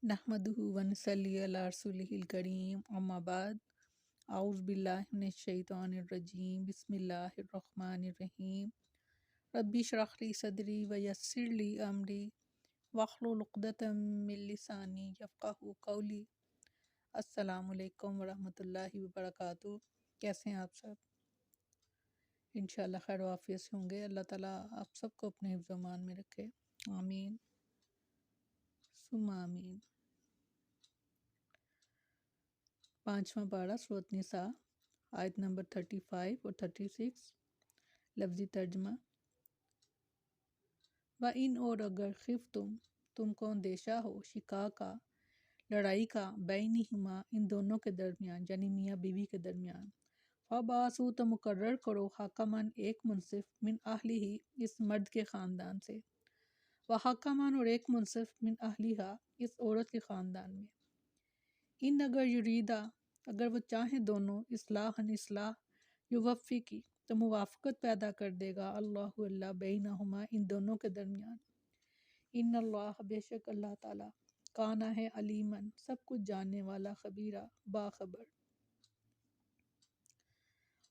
نحمدہ ونصلی علی رسولہ الکریم اما بعد اعوذ باللہ من الشیطان الرجیم بسم اللہ الرحمن الرحیم رب اشرح لی صدری ویسر لی امری واحلل عقدۃ من لسانی یفقہوا قولی۔ السلام علیکم ورحمۃ اللہ وبرکاتہ۔ کیسے ہیں آپ سب؟ انشاءاللہ خیر و عافیت سے ہوں گے۔ اللہ تعالیٰ آپ سب کو اپنے حفظ و امان میں رکھے، آمین ثم آمین۔ 5واں پارہ سورۃ نساء، آیت نمبر 35 اور 36۔ لفظی ترجمہ: وَإِنْ اور اگر تم کو اندیشہ ہو شقاق کا، لڑائی کا، بینہما ان دونوں کے درمیان یعنی میاں بیوی کے درمیان، فَبَعَثُوا تو مقرر کرو حَکَمًا ایک منصف من اہلہ اس مرد کے خاندان سے، وحکمًا اور ایک منصف من اہلہا اس عورت کے خاندان میں، ان اگر یریدا اگر وہ چاہیں دونوں اصلاح یوفقی تو موافقت پیدا کر دے گا اللہ بینہما ان دونوں کے درمیان، ان اللہ بے شک اللہ تعالیٰ کانا ہے علیماً سب کچھ جاننے والا، خبیرہ باخبر۔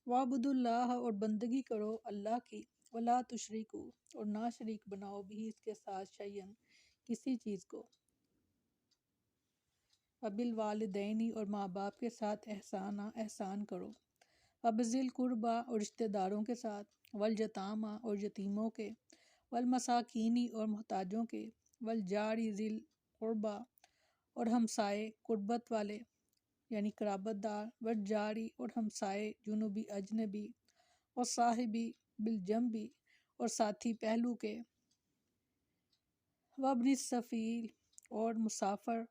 وَاعْبُدُوا اللَّهَ اور بندگی کرو اللہ کی، وَلَا تُشْرِكُوا اور نہ شریک بناؤ بھی اس کے ساتھ شیئاً کسی چیز کو، وَبِالْوَالِدَيْنِ اور ماں باپ کے ساتھ احسان کرو، وَبِذِي الْقُرْبَى اور رشتہ داروں کے ساتھ، وَالْيَتَامَى اور یتیموں کے، وَالْمَسَاكِينِ اور محتاجوں کے، وَالْجَارِ ذِي الْقُرْبَى اور ہمسائے قربت والے یعنی قرابت دار، وَالْجَارِ اور ہمسائے جنوبی اجنبی، وَالصَّاحِبِ بِالْجَنبِ اور ساتھی پہلو کے، وَابْنِ السَّبِيلِ اور مسافر،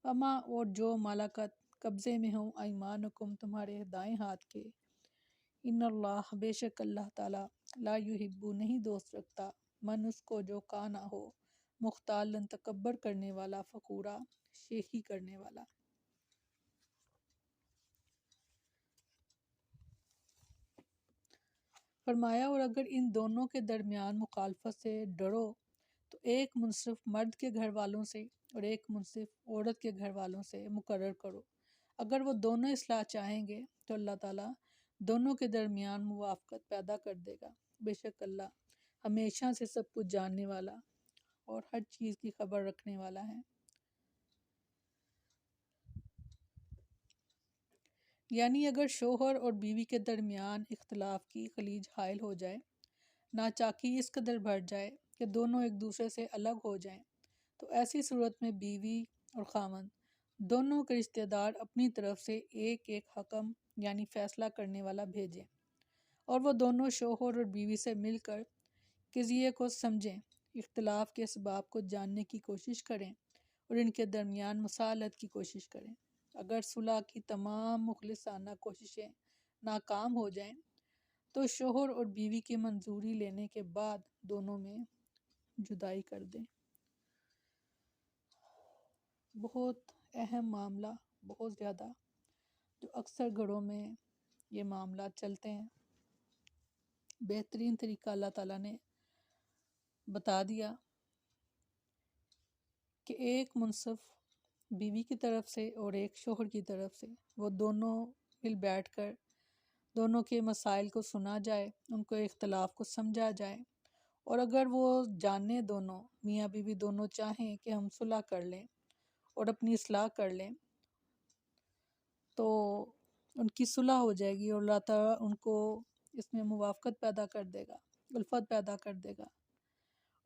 وما اور جو ملکت قبضے میں ہوں ایمانکم تمہارے دائیں ہاتھ کے، ان اللہ بے شک اللہ تعالیٰ لا یحب نہیں دوست رکھتا من اس کو جو کانا ہو مختالاً تکبر کرنے والا، فخورا شیخی کرنے والا۔ فرمایا اور اگر ان دونوں کے درمیان مخالفت سے ڈرو تو ایک منصف مرد کے گھر والوں سے اور ایک منصف عورت کے گھر والوں سے مقرر کرو، اگر وہ دونوں اصلاح چاہیں گے تو اللہ تعالیٰ دونوں کے درمیان موافقت پیدا کر دے گا، بے شک اللہ ہمیشہ سے سب کچھ جاننے والا اور ہر چیز کی خبر رکھنے والا ہے۔ یعنی اگر شوہر اور بیوی کے درمیان اختلاف کی خلیج حائل ہو جائے، ناچاکی اس قدر بڑھ جائے کہ دونوں ایک دوسرے سے الگ ہو جائیں، تو ایسی صورت میں بیوی اور خاوند دونوں کے رشتہ دار اپنی طرف سے ایک حکم یعنی فیصلہ کرنے والا بھیجیں، اور وہ دونوں شوہر اور بیوی سے مل کر قضیے کو سمجھیں، اختلاف کے اسباب کو جاننے کی کوشش کریں اور ان کے درمیان مصالحت کی کوشش کریں۔ اگر صلح کی تمام مخلصانہ کوششیں ناکام ہو جائیں تو شوہر اور بیوی کی منظوری لینے کے بعد دونوں میں جدائی کر دیں۔ بہت اہم معاملہ، بہت زیادہ، جو اکثر گھروں میں یہ معاملات چلتے ہیں۔ بہترین طریقہ اللہ تعالیٰ نے بتا دیا کہ ایک منصف بیوی کی طرف سے اور ایک شوہر کی طرف سے، وہ دونوں مل بیٹھ کر دونوں کے مسائل کو سنا جائے، ان کو اختلاف کو سمجھا جائے، اور اگر وہ جانے دونوں میاں بیوی دونوں چاہیں کہ ہم صلح کر لیں اور اپنی اصلاح کر لیں تو ان کی صلح ہو جائے گی اور اللہ تعالیٰ ان کو اس میں موافقت پیدا کر دے گا، الفت پیدا کر دے گا۔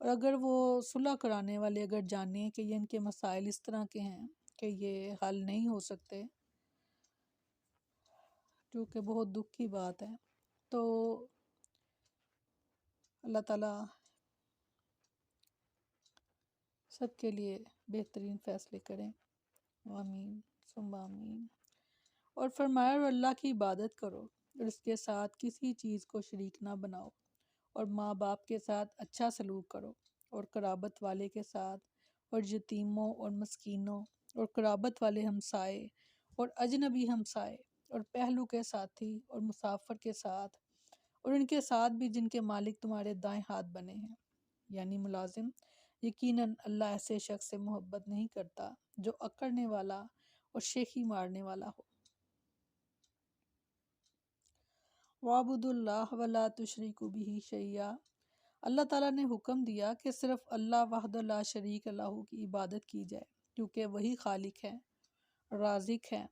اور اگر وہ صلح کرانے والے اگر جانیں کہ یہ ان کے مسائل اس طرح کے ہیں کہ یہ حل نہیں ہو سکتے، جو کہ بہت دکھ کی بات ہے، تو اللہ تعالیٰ سب کے لیے بہترین فیصلے کریں، آمین ثم آمین۔ اور فرمایا اور اللہ کی عبادت کرو اور اس کے ساتھ کسی چیز کو شریک نہ بناؤ، اور ماں باپ کے ساتھ اچھا سلوک کرو، اور قرابت والے کے ساتھ، اور یتیموں اور مسکینوں اور قرابت والے ہمسائے اور اجنبی ہمسائے اور پہلو کے ساتھی اور مسافر کے ساتھ، اور ان کے ساتھ بھی جن کے مالک تمہارے دائیں ہاتھ بنے ہیں، یعنی ملازم یقیناً اللہ ایسے شخص سے محبت نہیں کرتا جو اکڑنے والا اور شیخی مارنے والا ہو۔ وَاعْبُدُوا اللَّهَ وَلَا تُشْرِكُوا بِهِ شَيْئًا، اللہ تعالیٰ نے حکم دیا کہ صرف اللہ وحدہ لا شریک اللہ کی عبادت کی جائے، کیونکہ وہی خالق ہے، رازق ہے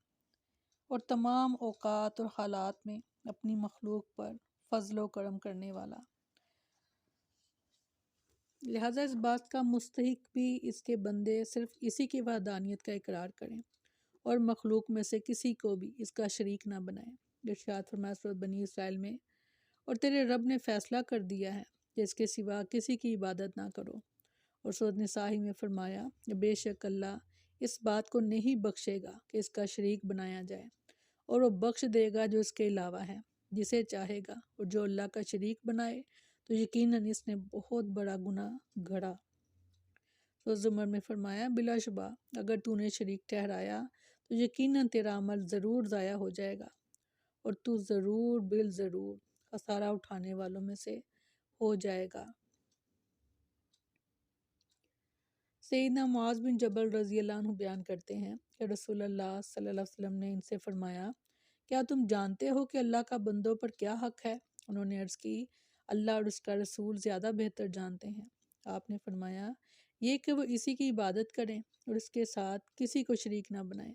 اور تمام اوقات اور حالات میں اپنی مخلوق پر فضل و کرم کرنے والا۔ لہٰذا اس بات کا مستحق بھی اس کے بندے صرف اسی کی وحدانیت کا اقرار کریں اور مخلوق میں سے کسی کو بھی اس کا شریک نہ بنائیں۔ ارشاد فرمایا سورۃ بنی اسرائیل میں، اور تیرے رب نے فیصلہ کر دیا ہے کہ اس کے سوا کسی کی عبادت نہ کرو۔ اور سورۃ نساء میں فرمایا کہ بے شک اللہ اس بات کو نہیں بخشے گا کہ اس کا شریک بنایا جائے، اور وہ بخش دے گا جو اس کے علاوہ ہے جسے چاہے گا، اور جو اللہ کا شریک بنائے تو یقیناً اس نے بہت بڑا گناہ گھڑا۔ تو زمر میں فرمایا بلا شبہ اگر تو نے شریک ٹھہرایا تو یقیناً تیرا عمل ضرور ضائع ہو جائے گا اور تو ضرور بالضرور خسارہ اٹھانے والوں میں سے ہو جائے گا۔ سیدنا معاذ بن جبل رضی اللہ عنہ بیان کرتے ہیں کہ رسول اللہ صلی اللہ علیہ وسلم نے ان سے فرمایا، کیا تم جانتے ہو کہ اللہ کا بندوں پر کیا حق ہے؟ انہوں نے عرض کی، اللہ اور اس کا رسول زیادہ بہتر جانتے ہیں۔ آپ نے فرمایا، یہ کہ وہ اسی کی عبادت کریں اور اس کے ساتھ کسی کو شریک نہ بنائیں۔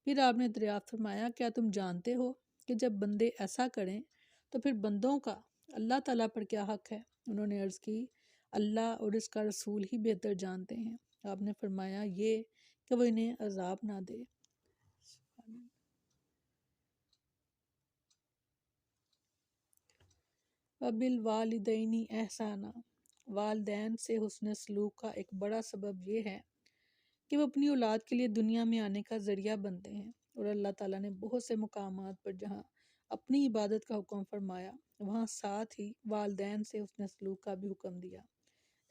پھر آپ نے دریافت فرمایا، کیا تم جانتے ہو کہ جب بندے ایسا کریں تو پھر بندوں کا اللہ تعالیٰ پر کیا حق ہے؟ انہوں نے عرض کی، اللہ اور اس کا رسول ہی بہتر جانتے ہیں۔ آپ نے فرمایا، یہ کہ وہ انہیں عذاب نہ دے۔ وَبِالْوَالِدَيْنِ احسانا، والدین سے حسن سلوک کا ایک بڑا سبب یہ ہے کہ وہ اپنی اولاد کے لیے دنیا میں آنے کا ذریعہ بنتے ہیں، اور اللہ تعالیٰ نے بہت سے مقامات پر جہاں اپنی عبادت کا حکم فرمایا وہاں ساتھ ہی والدین سے حسن سلوک کا بھی حکم دیا،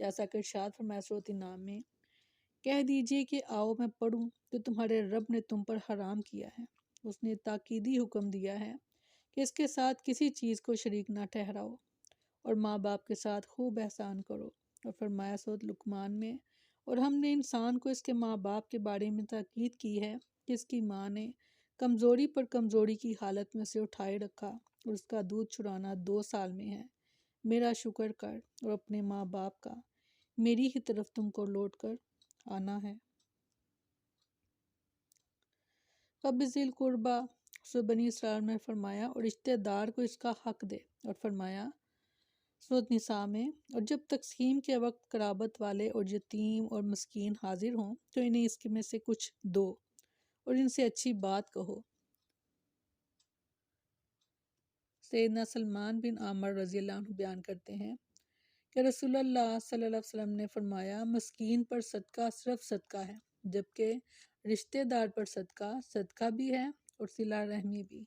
جیسا کہ ارشاد فرمایا سورۃ انعام میں، کہہ دیجئے کہ آؤ میں پڑھوں جو تمہارے رب نے تم پر حرام کیا ہے۔ اس نے تاکیدی حکم دیا ہے کہ اس کے ساتھ کسی چیز کو شریک نہ ٹھہراؤ، اور ماں باپ کے ساتھ خوب احسان کرو۔ اور فرمایا سورۃ لقمان میں، اور ہم نے انسان کو اس کے ماں باپ کے بارے میں تاکید کی ہے کہ اس کی ماں نے کمزوری پر کمزوری کی حالت میں سے اٹھائے رکھا اور اس کا دودھ چرانا 2 سال میں ہے۔ میرا شکر کر اور اپنے ماں باپ کا، میری ہی طرف تم کو لوٹ کر آنا ہے۔ وَبِذِی الْقُرْبَىٰ، سورۃ بنی اسرائیل میں فرمایا، اور رشتہ دار کو اس کا حق دے، اور فرمایا سورۃ نساء میں، اور جب تقسیم کے وقت قرابت والے اور یتیم اور مسکین حاضر ہوں تو انہیں اس میں سے کچھ دو اور ان سے اچھی بات کہو۔ سیدنا سلمان بن عامر رضی اللہ عنہ بیان کرتے ہیں کہ رسول اللہ صلی اللہ علیہ وسلم نے فرمایا، مسکین پر صدقہ صرف صدقہ ہے، جبکہ رشتہ دار پر صدقہ صدقہ بھی ہے اور صلہ رحمی بھی،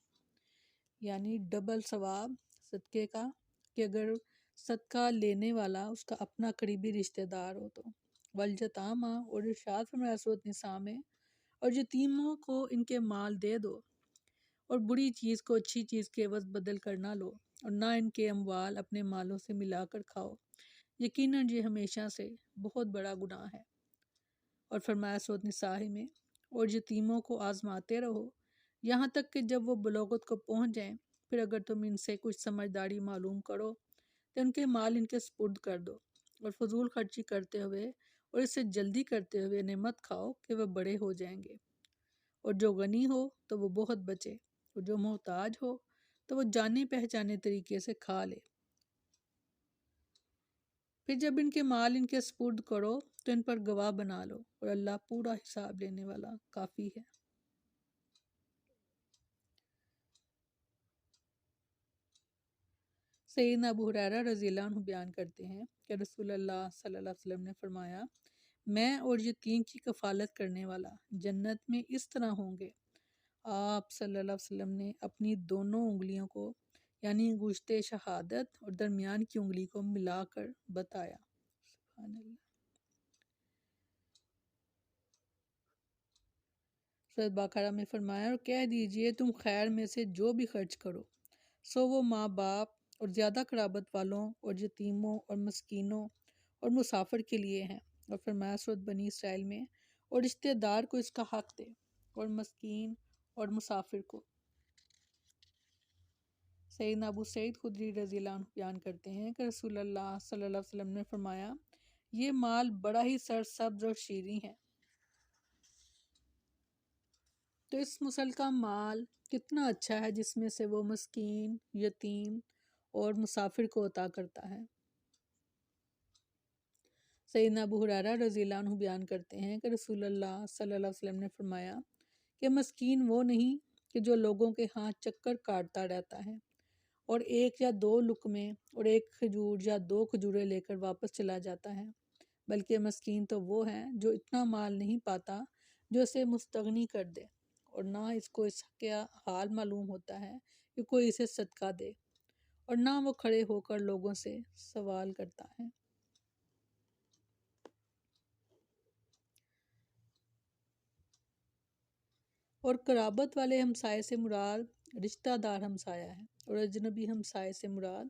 یعنی ڈبل ثواب صدقے کا، کہ اگر صدقہ لینے والا اس کا اپنا قریبی رشتہ دار ہو تو۔ والیتامیٰ، اور ارشاد فرمایا سورۃ نساء میں، اور یتیموں کو ان کے مال دے دو اور بری چیز کو اچھی چیز کے عوض بدل کر نہ لو، اور نہ ان کے اموال اپنے مالوں سے ملا کر کھاؤ، یقیناً یہ ہمیشہ سے بہت بڑا گناہ ہے۔ اور فرمایا سورۃ نساء میں، اور یتیموں کو آزماتے رہو یہاں تک کہ جب وہ بلوغت کو پہنچ جائیں، پھر اگر تم ان سے کچھ سمجھداری معلوم کرو تو ان کے مال ان کے سپرد کر دو، اور فضول خرچی کرتے ہوئے اور اس سے جلدی کرتے ہوئے انہیں مت کھاؤ کہ وہ بڑے ہو جائیں گے، اور جو غنی ہو تو وہ بہت بچے، اور جو محتاج ہو تو وہ جانے پہچانے طریقے سے کھا لے۔ پھر جب ان کے مال ان کے سپرد کرو تو ان پر گواہ بنا لو، اور اللہ پورا حساب لینے والا کافی ہے۔ سیدنا ابو ہریرہ رضی اللہ عنہ بیان کرتے ہیں کہ رسول اللہ صلی اللہ علیہ وسلم نے فرمایا، میں اور یتیم کی کفالت کرنے والا جنت میں اس طرح ہوں گے۔ آپ صلی اللہ علیہ وسلم نے اپنی دونوں انگلیوں کو، یعنی انگشت شہادت اور درمیان کی انگلی کو ملا کر بتایا۔ سبحان اللہ۔ سورۃ بقرہ میں فرمایا، اور کہہ دیجئے تم خیر میں سے جو بھی خرچ کرو سو وہ ماں باپ اور زیادہ قرابت والوں اور یتیموں اور مسکینوں اور مسافر کے لیے ہیں، اور فرمایا سورۃ بنی اسرائیل میں، اور رشتہ دار کو اس کا حق دے اور مسکین اور مسافر کو۔ سیدنا ابو سعید خدری رضی اللہ عنہ بیان کرتے ہیں کہ رسول اللہ صلی اللہ علیہ وسلم نے فرمایا، یہ مال بڑا ہی سرسبز اور شیریں ہے۔ تو اس مسل کا مال کتنا اچھا ہے جس میں سے وہ مسکین، یتیم اور مسافر کو عطا کرتا ہے۔ سیدنا ابو ہریرہ رضی اللہ عنہ بیان کرتے ہیں کہ رسول اللہ صلی اللہ علیہ وسلم نے فرمایا کہ مسکین وہ نہیں کہ جو لوگوں کے ہاں چکر کاٹتا رہتا ہے اور ایک یا دو لقمے اور ایک کھجور یا دو کھجوریں لے کر واپس چلا جاتا ہے، بلکہ مسکین تو وہ ہے جو اتنا مال نہیں پاتا جو اسے مستغنی کر دے، اور نہ اس کو اس کا حال معلوم ہوتا ہے کہ کوئی اسے صدقہ دے، اور نہ وہ کھڑے ہو کر لوگوں سے سوال کرتا ہے۔ اور قرابت والے ہمسائے سے مراد رشتہ دار ہمسایہ ہے، اور اجنبی ہمسائے سے مراد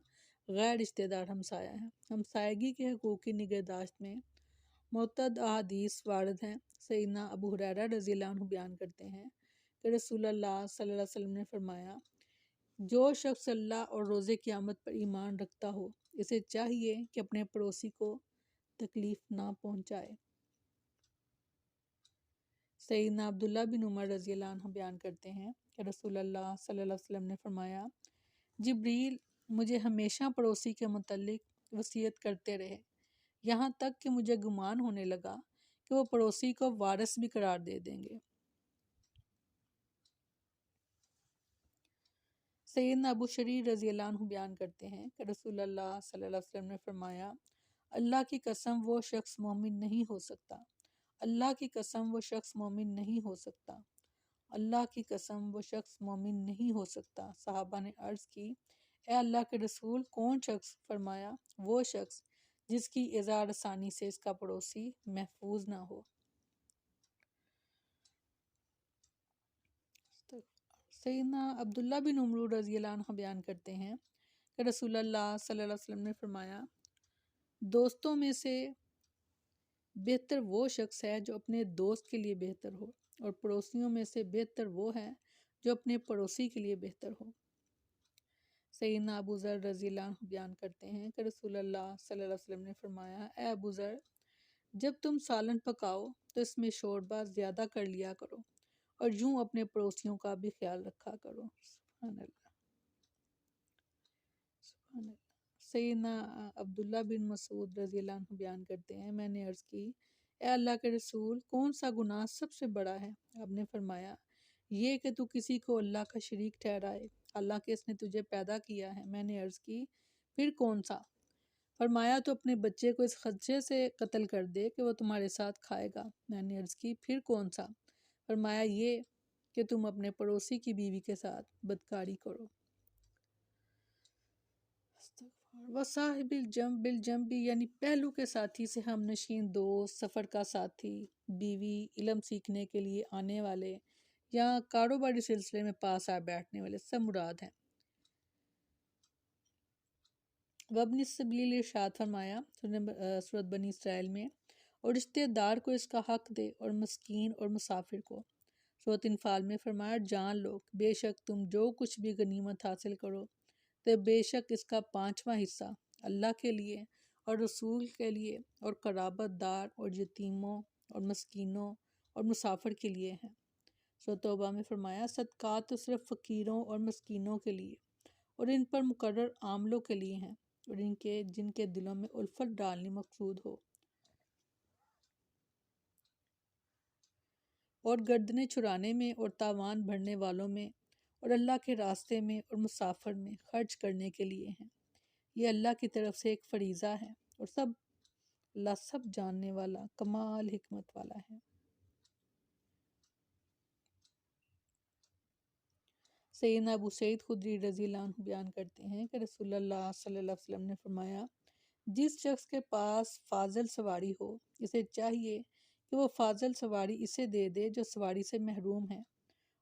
غیر رشتہ دار ہمسایہ ہے۔ ہمسائیگی کے حقوق کی نگہداشت میں معتد احادیث وارد ہیں۔ سیدنا ابو ہریرہ رضی اللہ عنہ بیان کرتے ہیں کہ رسول اللہ صلی اللہ علیہ وسلم نے فرمایا، جو شخص اللہ اور روز قیامت پر ایمان رکھتا ہو، اسے چاہیے کہ اپنے پڑوسی کو تکلیف نہ پہنچائے۔ سیدنا عبداللہ بن عمر رضی اللہ عنہ بیان کرتے ہیں کہ رسول اللہ صلی اللہ علیہ وسلم نے فرمایا، جبریل مجھے ہمیشہ پڑوسی کے متعلق وصیت کرتے رہے، یہاں تک کہ مجھے گمان ہونے لگا کہ وہ پڑوسی کو وارث بھی قرار دے دیں گے۔ سیدنا ابو شریح رضی اللہ عنہ بیان کرتے ہیں کہ رسول اللہ صلی اللہ علیہ وسلم نے فرمایا، اللہ کی قسم وہ شخص مومن نہیں ہو سکتا، اللہ کی قسم وہ شخص مومن نہیں ہو سکتا، اللہ کی قسم وہ شخص مومن نہیں ہو سکتا۔ صحابہ نے عرض کی، اے اللہ کے رسول، کون شخص؟ فرمایا، وہ شخص جس کی اذا رسانی سے اس کا پڑوسی محفوظ نہ ہو۔ سیدنا عبداللہ بن عمر رضی اللہ عنہ بیان کرتے ہیں کہ رسول اللہ صلی اللہ علیہ وسلم نے فرمایا، دوستوں میں سے بہتر وہ شخص ہے جو اپنے دوست کے لیے بہتر ہو، اور پڑوسیوں میں سے بہتر وہ ہے جو اپنے پڑوسی کے لیے بہتر ہو۔ سیدنا ابو ذر رضی اللہ عنہ بیان کرتے ہیں کہ رسول اللہ صلی اللہ علیہ وسلم نے فرمایا، اے ابو ذر، جب تم سالن پکاؤ تو اس میں شوربہ زیادہ کر لیا کرو، اور یوں اپنے پڑوسیوں کا بھی خیال رکھا کرو۔ سبحان اللہ، سبحان اللہ۔ سیدنا عبداللہ بن مسعود رضی اللہ عنہ بیان کرتے ہیں، میں نے عرض کی، اے اللہ کے رسول، کون سا گناہ سب سے بڑا ہے؟ آپ نے فرمایا، یہ کہ تو کسی کو اللہ کا شریک ٹھہرائے، حالانکہ اس نے تجھے پیدا کیا ہے۔ میں نے عرض کی، پھر کون سا؟ فرمایا، تو اپنے بچے کو اس خدشے سے قتل کر دے کہ وہ تمہارے ساتھ کھائے گا۔ میں نے عرض کی، پھر کون سا؟ فرمایا، یہ کہ تم اپنے پڑوسی کی بیوی کے ساتھ بدکاری کرو۔ وصاحب الجنب بالجنب، یعنی پہلو کے ساتھی سے ہم نشین دوست، سفر کا ساتھی، بیوی، علم سیکھنے کے لیے آنے والے یا کاروباری سلسلے میں پاس آ بیٹھنے والے سب مراد ہیں۔ وابن السبیل ارشاد فرمایا سورۃ بنی اسرائیل میں، اور رشتہ دار کو اس کا حق دے اور مسکین اور مسافر کو۔ سورۃ انفال میں فرمایا، جان لو بے شک تم جو کچھ بھی غنیمت حاصل کرو تو بے شک اس کا 5واں حصہ اللہ کے لیے اور رسول کے لیے اور قرابت دار اور یتیموں اور مسکینوں اور مسافر کے لیے ہے۔ سورۃ توبہ میں فرمایا، صدقات تو صرف فقیروں اور مسکینوں کے لیے اور ان پر مقرر عاملوں کے لیے ہیں، اور جن کے دلوں میں الفت ڈالنی مقصود ہو، اور گردنیں چھڑانے میں اور تاوان بھرنے والوں میں اور اللہ کے راستے میں اور مسافر میں خرچ کرنے کے لیے ہیں۔ یہ اللہ کی طرف سے ایک فریضہ ہے، اور اللہ سب جاننے والا، کمال حکمت والا ہے۔ سیدنا ابو سعید خدری رضی اللہ عنہ بیان کرتے ہیں کہ رسول اللہ صلی اللہ علیہ وسلم نے فرمایا، جس شخص کے پاس فاضل سواری ہو، اسے چاہیے کہ وہ فاضل سواری اسے دے دے جو سواری سے محروم ہے،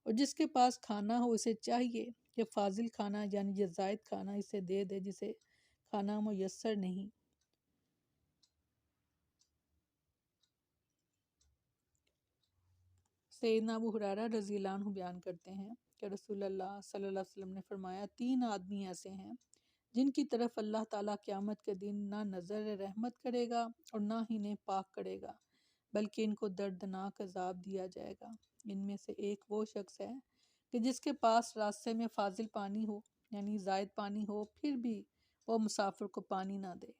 اور جس کے پاس کھانا ہو، اسے چاہیے کہ فاضل کھانا یعنی یہ زائد کھانا اسے دے دے جسے کھانا میسر نہیں۔ سیدنا ابو ہریرہ رضی اللہ عنہ بیان کرتے ہیں کہ رسول اللہ صلی اللہ علیہ وسلم نے فرمایا 3 آدمی ایسے ہیں جن کی طرف اللہ تعالیٰ قیامت کے دن نہ نظر رحمت کرے گا اور نہ ہی انہیں پاک کرے گا، بلکہ ان کو دردناک عذاب دیا جائے گا۔ ان میں سے ایک وہ شخص ہے کہ جس کے پاس راستے میں فاضل پانی ہو، یعنی زائد پانی ہو، پھر بھی وہ مسافر کو پانی نہ دے۔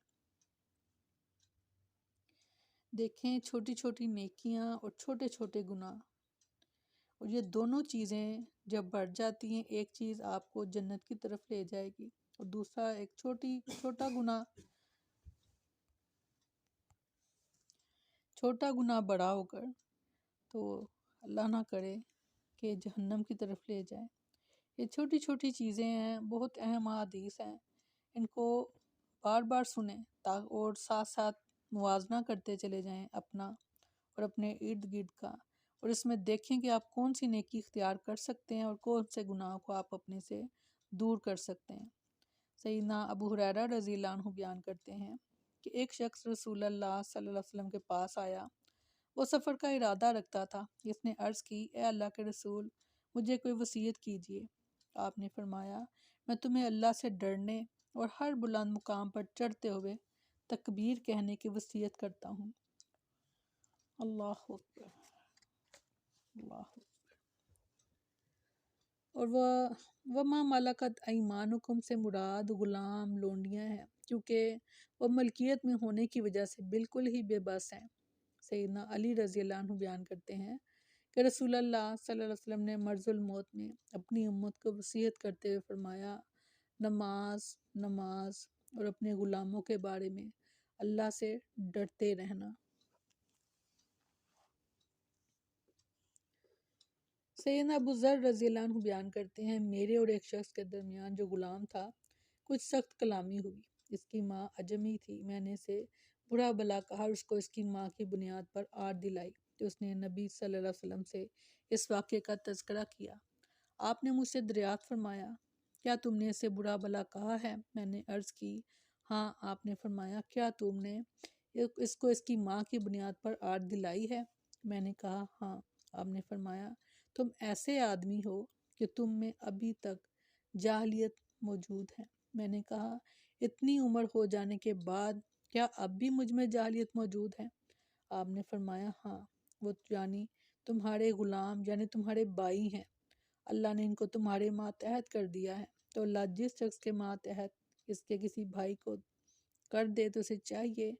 دیکھیں چھوٹی چھوٹی نیکیاں اور چھوٹے چھوٹے گناہ، اور یہ دونوں چیزیں جب بڑھ جاتی ہیں، ایک چیز آپ کو جنت کی طرف لے جائے گی اور دوسرا ایک چھوٹا گناہ بڑا ہو کر تو اللہ نہ کرے کہ جہنم کی طرف لے جائے۔ یہ چھوٹی چھوٹی چیزیں ہیں، بہت اہم احادیث ہیں، ان کو بار بار سنیں اور ساتھ ساتھ موازنہ کرتے چلے جائیں اپنا اور اپنے ارد گرد کا، اور اس میں دیکھیں کہ آپ کون سی نیکی اختیار کر سکتے ہیں اور کون سے گناہوں کو آپ اپنے سے دور کر سکتے ہیں۔ سیدنا ابو ہریرہ رضی اللہ عنہ بیان کرتے ہیں کہ ایک شخص رسول اللہ صلی اللہ علیہ وسلم کے پاس آیا۔ وہ سفر کا ارادہ رکھتا تھا۔ اس نے عرض کی، اے اللہ کے رسول، مجھے کوئی وصیت کیجیے۔ آپ نے فرمایا، میں تمہیں اللہ سے ڈرنے اور ہر بلند مقام پر چڑھتے ہوئے تکبیر کہنے کی وصیت کرتا ہوں۔ اللہ اکبر، اللہ اکبر۔ اور وما ملکت ایمانکم سے مراد غلام لونڈیاں ہیں، کیونکہ وہ ملکیت میں ہونے کی وجہ سے بالکل ہی بے بس ہیں۔ سیدنا علی رضی اللہ عنہ بیان کرتے ہیں کہ رسول اللہ صلی اللہ علیہ وسلم نے مرض الموت میں اپنی امت کو وصیت کرتے ہوئے فرمایا، نماز نماز اور اپنے غلاموں کے بارے میں اللہ سے ڈرتے رہنا۔ سیدنا ابو ذر رضی اللہ عنہ بیان کرتے ہیں، میرے اور ایک شخص کے درمیان جو غلام تھا کچھ سخت کلامی ہوئی۔ اس کی ماں عجمی تھی۔ میں نے اسے برا بلا کہا اور اس کو اس کی ماں کی بنیاد پر آڑ دلائی کہ اس نے نبی صلی اللہ علیہ وسلم سے اس واقعے کا تذکرہ کیا۔ آپ نے مجھ سے دریافت فرمایا، کیا تم نے اسے برا بلا کہا ہے؟ میں نے عرض کی، ہاں۔ آپ نے فرمایا، کیا تم نے اس کو اس کی ماں کی بنیاد پر آڑ دلائی ہے؟ میں نے کہا، ہاں۔ آپ نے فرمایا، تم ایسے آدمی ہو کہ تم میں ابھی تک جاہلیت موجود ہے۔ میں نے کہا، اتنی عمر ہو جانے کے بعد کیا اب بھی مجھ میں جاہلیت موجود ہے؟ آپ نے فرمایا، ہاں۔ وہ یعنی تمہارے غلام یعنی تمہارے بائی ہیں، اللہ نے ان کو تمہارے ماتحت کر دیا ہے، تو اللہ جس شخص کے ماتحت اس کے کسی بھائی کو کر دے تو اسے چاہیے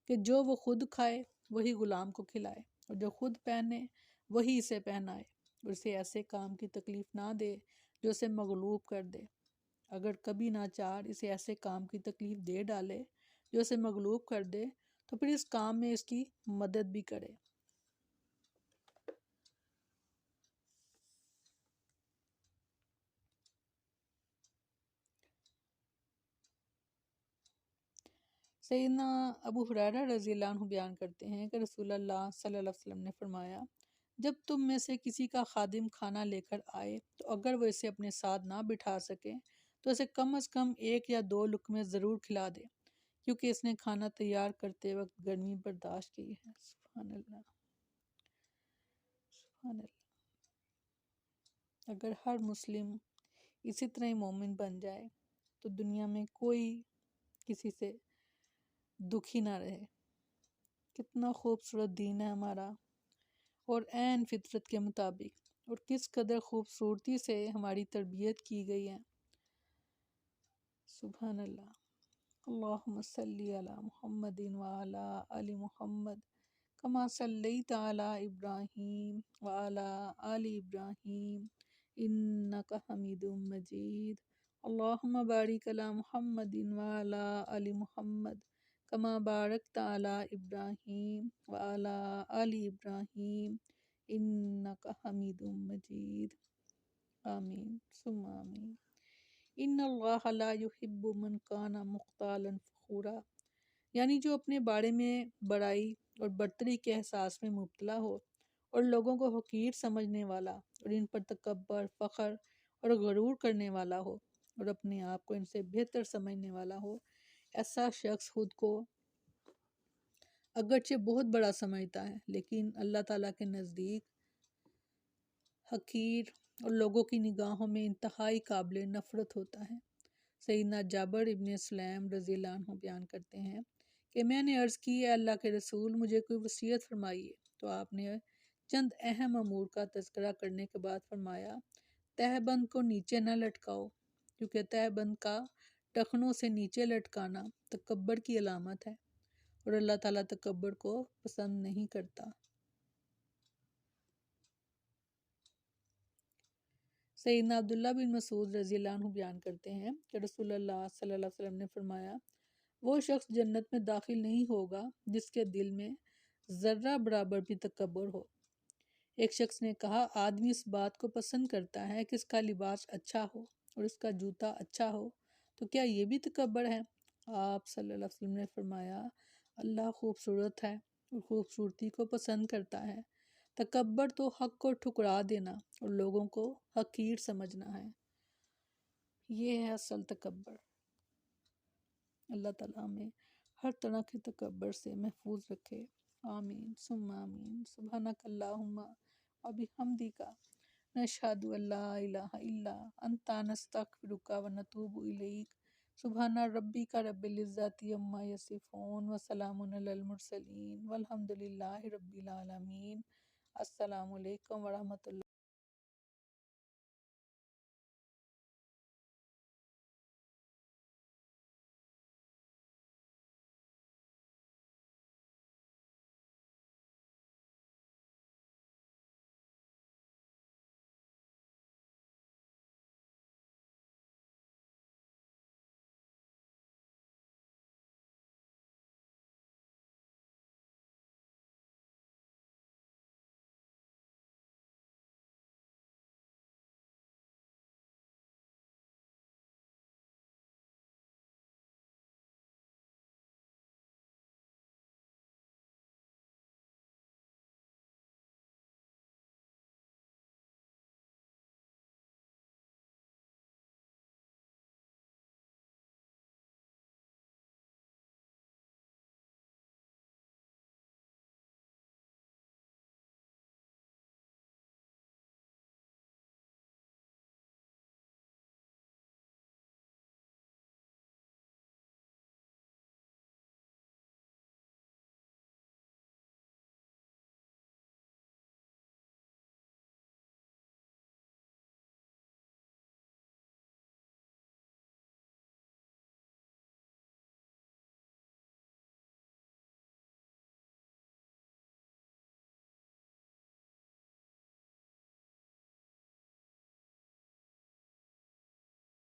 کہ جو وہ خود کھائے وہی غلام کو کھلائے، اور جو خود پہنے وہی اسے پہنائے، اور اسے ایسے کام کی تکلیف نہ دے جو اسے مغلوب کر دے، اگر کبھی ناچار اسے ایسے کام کی تکلیف دے ڈالے جو اسے مغلوب کر دے تو پھر اس کام میں اس کی مدد بھی کرے۔ سیدنا ابو ہریرہ رضی اللہ عنہ بیان کرتے ہیں کہ رسول اللہ صلی اللہ علیہ وسلم نے فرمایا، جب تم میں سے کسی کا خادم کھانا لے کر آئے تو اگر وہ اسے اپنے ساتھ نہ بٹھا سکے تو اسے کم از کم 1 یا 2 لقمے ضرور کھلا دے، کیونکہ اس نے کھانا تیار کرتے وقت گرمی برداشت کی ہے۔ سبحان اللہ، سبحان اللہ۔ اگر ہر مسلم اسی طرح مومن بن جائے تو دنیا میں کوئی کسی سے دکھی نہ رہے۔ کتنا خوبصورت دین ہے ہمارا، اور عین فطرت کے مطابق، اور کس قدر خوبصورتی سے ہماری تربیت کی گئی ہے۔ سبحان اللہ۔ اللہم صلی علی محمد وعلی آل محمد کما صلیت علی ابراہیم وعلی آل ابراہیم انک حمید مجید۔ اللہم بارک علی محمد وعلی آل محمد کما بارکت علی ابراہیم وعلی آل ابراہیم انک حمید مجید۔ آمین ثم آمین۔ ان اللہ لا یحب من کان مختالا فخورا، یعنی جو اپنے بارے میں بڑائی اور برتری کے احساس میں مبتلا ہو اور لوگوں کو حقیر سمجھنے والا اور ان پر تکبر، فخر اور غرور کرنے والا ہو اور اپنے آپ کو ان سے بہتر سمجھنے والا ہو، ایسا شخص خود کو اگرچہ بہت بڑا سمجھتا ہے لیکن اللہ تعالیٰ کے نزدیک حقیر اور لوگوں کی نگاہوں میں انتہائی قابل نفرت ہوتا ہے۔ سیدنا جابر ابن سلیم رضی اللہ عنہ بیان کرتے ہیں کہ میں نے عرض کی، اے اللہ کے رسول، مجھے کوئی وصیت فرمائیے، تو آپ نے چند اہم امور کا تذکرہ کرنے کے بعد فرمایا، تہہ بند کو نیچے نہ لٹکاؤ، کیونکہ تہہ بند کا ٹخنوں سے نیچے لٹکانا تکبر کی علامت ہے، اور اللہ تعالیٰ تکبر کو پسند نہیں کرتا۔ سیدنا عبداللہ بن مسعود رضی اللہ عنہ بیان کرتے ہیں کہ رسول اللہ صلی اللہ علیہ وسلم نے فرمایا، وہ شخص جنت میں داخل نہیں ہوگا جس کے دل میں ذرہ برابر بھی تکبر ہو۔ ایک شخص نے کہا، آدمی اس بات کو پسند کرتا ہے کہ اس کا لباس اچھا ہو اور اس کا جوتا اچھا ہو، تو کیا یہ بھی تکبر ہے؟ آپ صلی اللہ علیہ وسلم نے فرمایا، اللہ خوبصورت ہے اور خوبصورتی کو پسند کرتا ہے۔ تکبر تو حق کو ٹھکرا دینا اور لوگوں کو حقیر سمجھنا ہے، یہ ہے اصل تکبر۔ اللہ تعالیٰ ہمیں ہر طرح کے تکبر سے محفوظ رکھے، آمین ثم آمین۔ سبحانک اللہم و بحمدک، نشہد ان لا الہ الا انت، نستغفرک و نتوب الیک۔ سبحان ربک رب العزت عما یصفون وسلام علی المرسلین والحمد للہ رب العالمین۔ السلام علیکم ورحمۃ اللہ۔